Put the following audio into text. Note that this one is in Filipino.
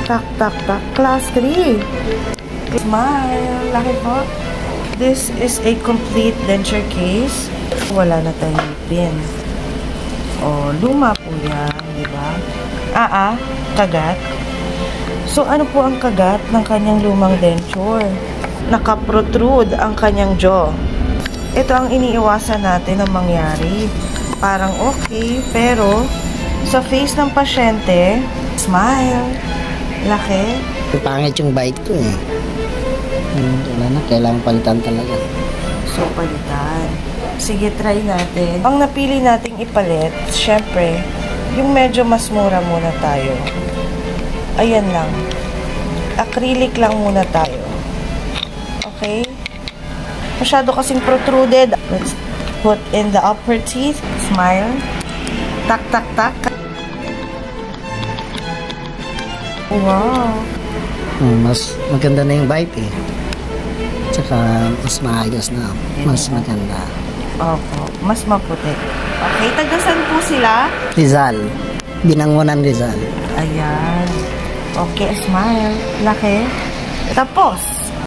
Tak, tak, tak. Class 3. Smile. Laki po. This is a complete denture case. Wala na tayong ngipin. O, luma po yan, di ba? Kagat. So, ano po ang kagat ng kanyang lumang denture? Nakaprotrude ang kanyang jaw. Ito ang iniiwasan natin na mangyari. Parang okay, pero sa face ng pasyente, smile. Laki. Pangit yung bite ko eh. Wala na, kailangan palitan talaga. So, palitan. Sige, try natin. Ang napili nating ipalit, syempre, yung medyo mas mura muna tayo. Ayan lang. Acrylic lang muna tayo. Okay? Masyado kasing protruded. Let's put in the upper teeth. Smile. Tak, tak, tak. Wow. Mas maganda na yung bite eh. Tsaka mas maayos na. Mas maganda. Opo. Mas maputi. Okay, tagasan po sila? Rizal. Binangonan Rizal. Ayan. Okay, smile. Laki. Tapos.